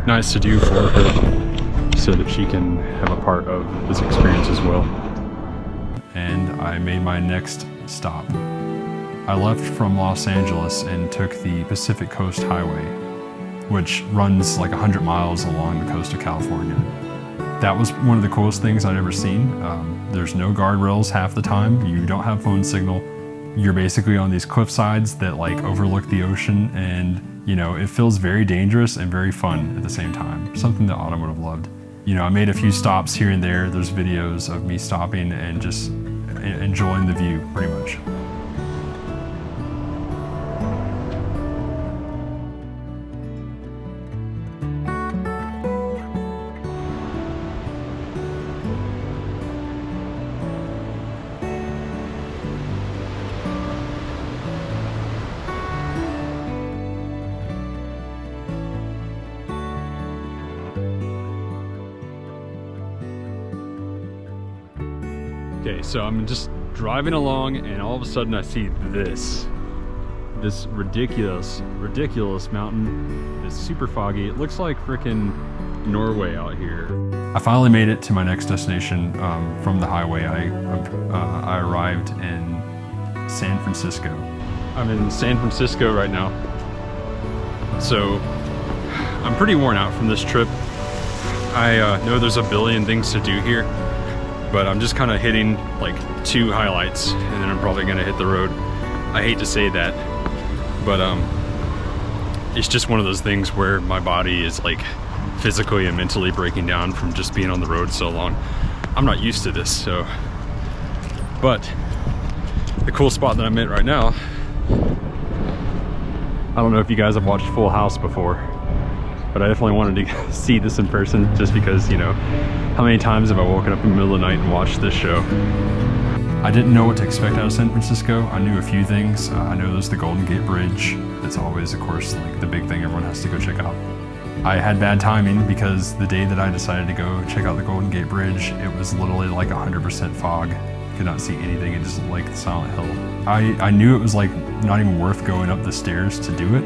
nice to do for her so that she can have a part of this experience as well. And I made my next stop. I left from Los Angeles and took the Pacific Coast Highway, which runs like 100 miles along the coast of California. That was one of the coolest things I'd ever seen. There's no guardrails half the time. You don't have phone signal. You're basically on these cliff sides that like overlook the ocean, and you know, it feels very dangerous and very fun at the same time. Something that Autumn would have loved. You know, I made a few stops here and there. There's videos of me stopping and just enjoying the view, pretty much. Okay, so I'm just driving along and all of a sudden I see this ridiculous mountain. It's super foggy. It looks like frickin' Norway out here. I finally made it to my next destination from the highway. I arrived in San Francisco. I'm in San Francisco right now. So I'm pretty worn out from this trip. I know there's a billion things to do here, but I'm just kind of hitting like 2 highlights and then I'm probably gonna hit the road. I hate to say that, but it's just one of those things where my body is like physically and mentally breaking down from just being on the road so long. I'm not used to this, so. But the cool spot that I'm at right now, I don't know if you guys have watched Full House before, but I definitely wanted to see this in person just because, you know, how many times have I woken up in the middle of the night and watched this show? I didn't know what to expect out of San Francisco. I knew a few things. I know there's the Golden Gate Bridge. That's always, of course, like the big thing everyone has to go check out. I had bad timing because the day that I decided to go check out the Golden Gate Bridge, it was literally like 100% fog. Could not see anything. It just looked like the Silent Hill. I knew it was like not even worth going up the stairs to do it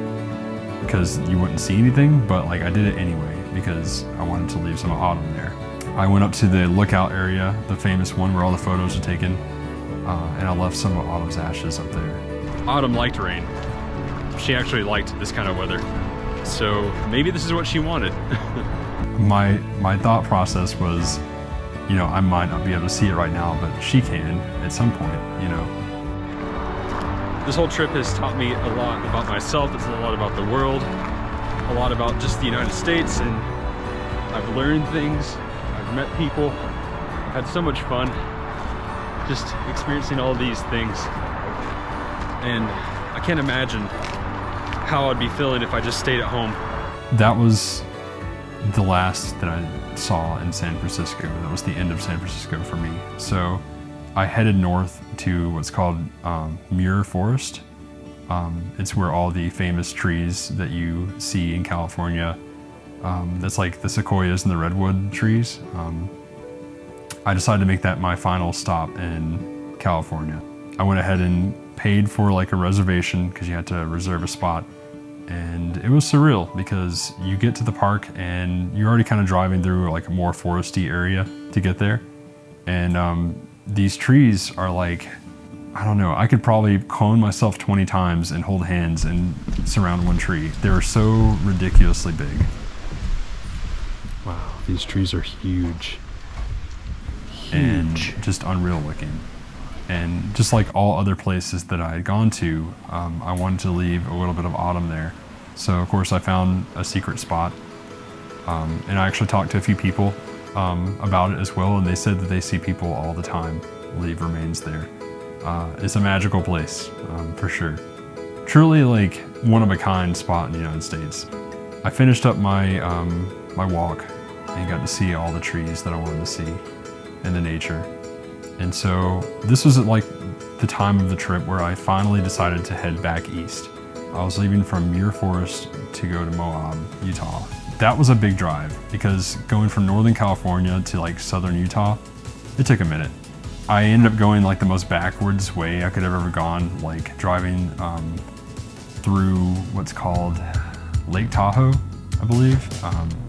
because you wouldn't see anything, but like I did it anyway because I wanted to leave some Autumn there. I went up to the lookout area, the famous one where all the photos are taken, and I left some of Autumn's ashes up there. Autumn liked rain. She actually liked this kind of weather. So maybe this is what she wanted. My thought process was, you know, I might not be able to see it right now, but she can at some point, you know. This whole trip has taught me a lot about myself. It's a lot about the world, a lot about just the United States, and I've learned things, I've met people, I've had so much fun just experiencing all these things. And I can't imagine how I'd be feeling if I just stayed at home. That was the last that I saw in San Francisco. That was the end of San Francisco for me. So I headed north to what's called Muir Forest. It's where all the famous trees that you see in California, that's like the sequoias and the redwood trees. I decided to make that my final stop in California. I went ahead and paid for like a reservation because you had to reserve a spot. And it was surreal because you get to the park and you're already kind of driving through like a more foresty area to get there. And these trees are like, I don't know, I could probably clone myself 20 times and hold hands and surround one tree. They're so ridiculously big. Wow, these trees are huge. And just unreal looking. And just like all other places that I had gone to, I wanted to leave a little bit of autumn there. So of course I found a secret spot. And I actually talked to a few people about it as well, and they said that they see people all the time leave remains there. It's a magical place, for sure. Truly like one of a kind spot in the United States. I finished up my my walk and got to see all the trees that I wanted to see and the nature. And so this was at like the time of the trip where I finally decided to head back east. I was leaving from Muir Forest to go to Moab, Utah. That was a big drive because going from Northern California to like Southern Utah, it took a minute. I ended up going like the most backwards way I could have ever gone, like driving through what's called Lake Tahoe, I believe,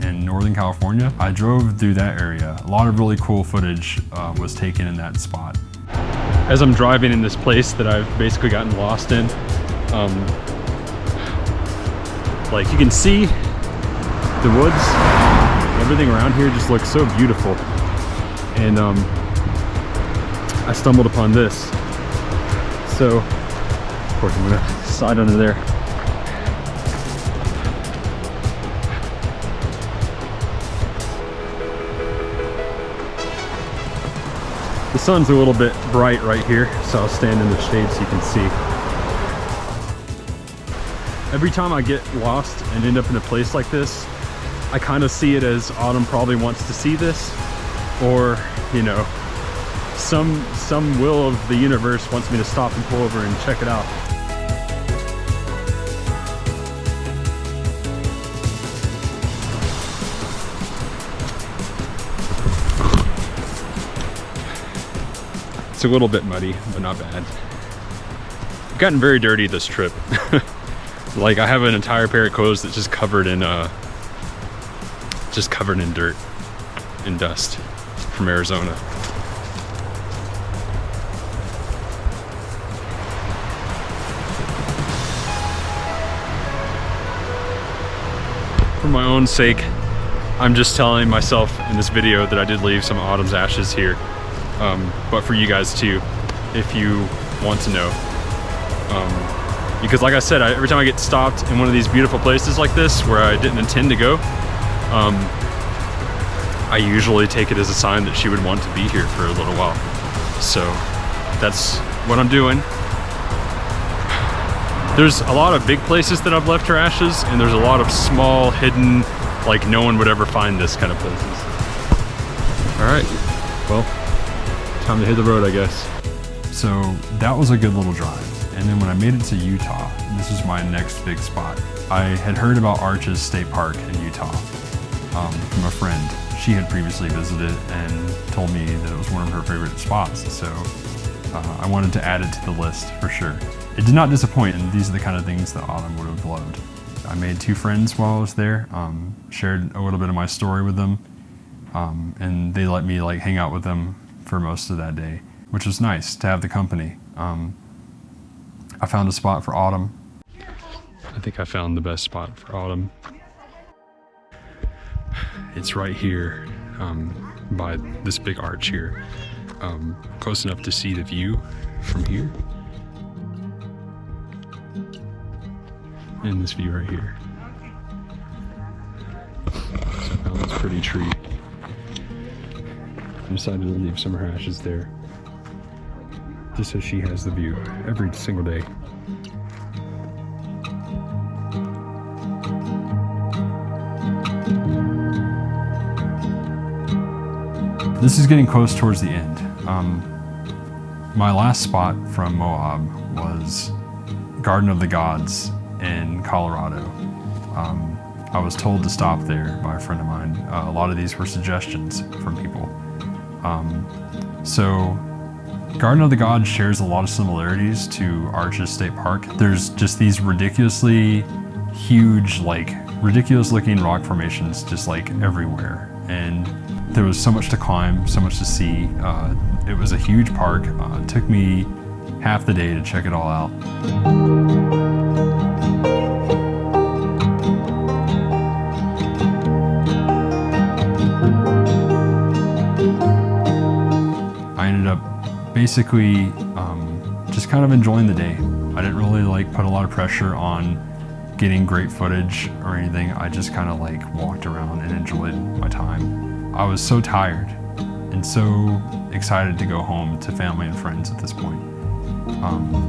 in Northern California. I drove through that area. A lot of really cool footage was taken in that spot. As I'm driving in this place that I've basically gotten lost in, like you can see the woods, everything around here just looks so beautiful. And I stumbled upon this. So, of course I'm gonna slide under there. The sun's a little bit bright right here, so I'll stand in the shade so you can see. Every time I get lost and end up in a place like this, I kind of see it as Autumn probably wants to see this, or, you know, some will of the universe wants me to stop and pull over and check it out. It's a little bit muddy, but not bad. I've gotten very dirty this trip. Like I have an entire pair of clothes that's just covered in dirt and dust from Arizona. For my own sake, I'm just telling myself in this video that I did leave some Autumn's ashes here. But for you guys too, if you want to know. Because like I said, every time I get stopped in one of these beautiful places like this where I didn't intend to go, I usually take it as a sign that she would want to be here for a little while. So that's what I'm doing. There's a lot of big places that I've left her ashes, and there's a lot of small, hidden, like no one would ever find this kind of places. All right, well, time to hit the road, I guess. So that was a good little drive. And then when I made it to Utah, this is my next big spot. I had heard about Arches State Park in Utah from a friend. She had previously visited and told me that it was one of her favorite spots. So I wanted to add it to the list for sure. It did not disappoint, and these are the kind of things that Autumn would have loved. I made 2 friends while I was there, shared a little bit of my story with them, and they let me like hang out with them for most of that day, which was nice to have the company. I found a spot for Autumn. I think I found the best spot for Autumn. It's right here by this big arch here, close enough to see the view from here. And this view right here. So I found this pretty tree. I decided to leave some of her ashes there, just so she has the view every single day. This is getting close towards the end. My last spot from Moab was Garden of the Gods in Colorado. I was told to stop there by a friend of mine. A lot of these were suggestions from people. So Garden of the Gods shares a lot of similarities to Arches State Park. There's just these ridiculously huge, like ridiculous looking rock formations just like everywhere. And There was so much to climb, so much to see. It was a huge park. It took me half the day to check it all out. I ended up basically just kind of enjoying the day. I didn't really like put a lot of pressure on getting great footage or anything. I just kind of like walked around and enjoyed my time. I was so tired and so excited to go home to family and friends at this point.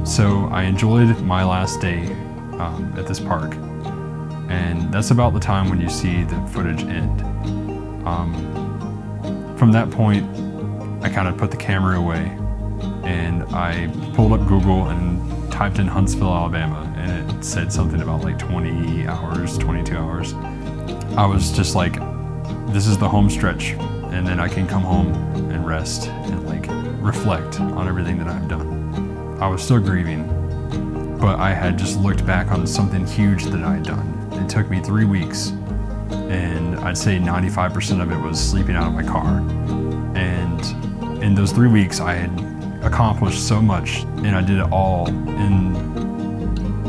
So I enjoyed my last day at this park, and that's about the time when you see the footage end. From that point, I kind of put the camera away and I pulled up Google and typed in Huntsville, Alabama, and it said something about like 20 hours, 22 hours. I was just like, this is the home stretch, and then I can come home and rest and like reflect on everything that I've done. I was still grieving, but I had just looked back on something huge that I had done. It took me 3 weeks, and I'd say 95% of it was sleeping out of my car. And in those 3 weeks, I had accomplished so much, and I did it all in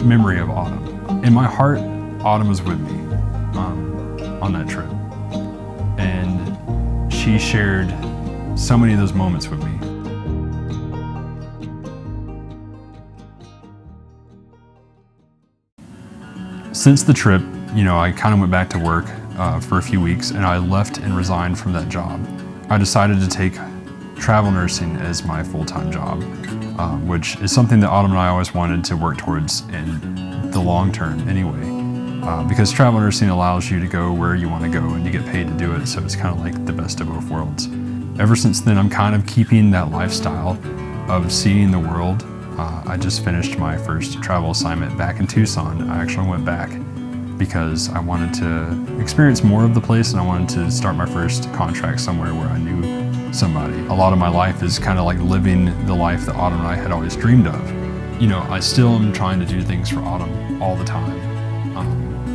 memory of Autumn. In my heart, Autumn was with me on that trip, and she shared so many of those moments with me. Since the trip, I kind of went back to work for a few weeks, and I left and resigned from that job. I decided to take travel nursing as my full-time job, which is something that Autumn and I always wanted to work towards in the long term anyway, because travel nursing allows you to go where you want to go and you get paid to do it, so it's kind of like the best of both worlds. Ever since then, I'm kind of keeping that lifestyle of seeing the world. I just finished my first travel assignment back in Tucson. I actually went back because I wanted to experience more of the place, and I wanted to start my first contract somewhere where I knew somebody. A lot of my life is kind of like living the life that Autumn and I had always dreamed of. I still am trying to do things for Autumn all the time.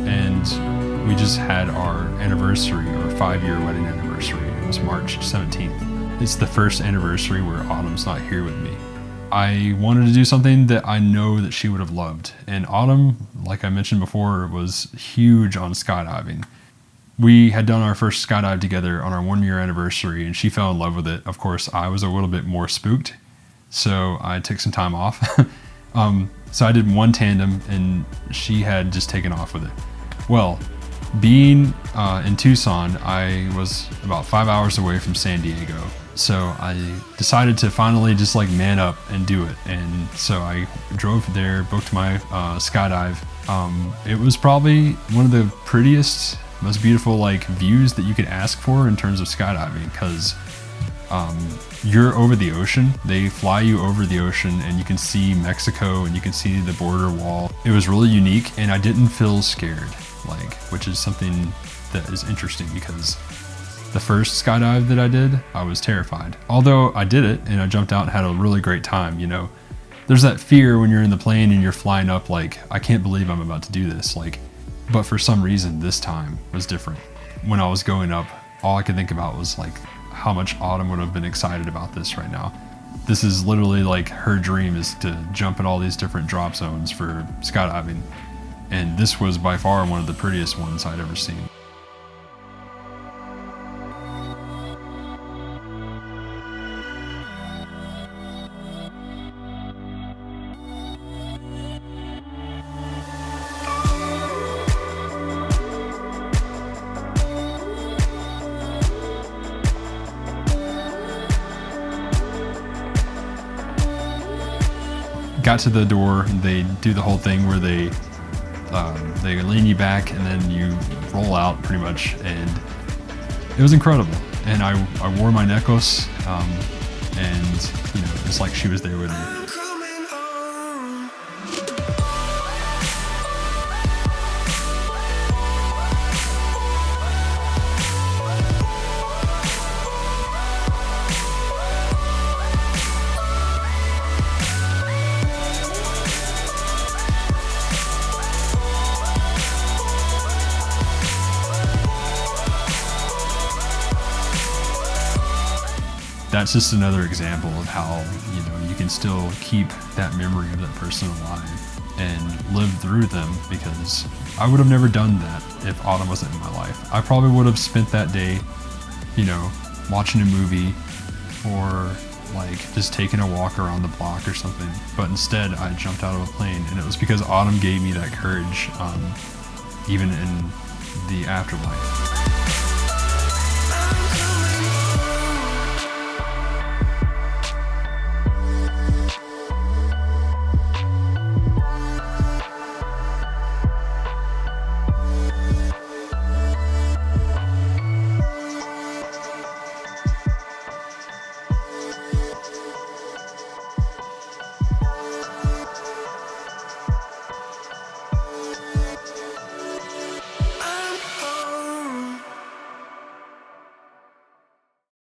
And we just had our anniversary, our 5-year wedding anniversary. It was March 17th. It's the first anniversary where Autumn's not here with me. I wanted to do something that I know that she would have loved. And Autumn, like I mentioned before, was huge on skydiving. We had done our first skydive together on our 1-year anniversary, and she fell in love with it. Of course, I was a little bit more spooked, so I took some time off. So I did one tandem, and she had just taken off with it. Well, being in Tucson, I was about 5 hours away from San Diego. So I decided to finally just like man up and do it. And so I drove there, booked my skydive. It was probably one of the prettiest, most beautiful like views that you could ask for in terms of skydiving, because you're over the ocean. They fly you over the ocean, and you can see Mexico and you can see the border wall. It was really unique, and I didn't feel scared, which is something that is interesting, because the first skydive that I did, I was terrified. Although I did it and I jumped out and had a really great time. There's that fear when you're in the plane and you're flying up, like, I can't believe I'm about to do this. But for some reason, this time was different. When I was going up, all I could think about was like how much Autumn would have been excited about this right now. This is literally like her dream, is to jump in all these different drop zones for skydiving. And this was by far one of the prettiest ones I'd ever seen. Got to the door, they do the whole thing where they lean you back and then you roll out pretty much, and it was incredible. And I wore my necklace, and it's like she was there with me. that's just another example of how, you can still keep that memory of that person alive and live through them, because I would have never done that if Autumn wasn't in my life. I probably would have spent that day, watching a movie or like just taking a walk around the block or something. But instead I jumped out of a plane, and it was because Autumn gave me that courage, even in the afterlife.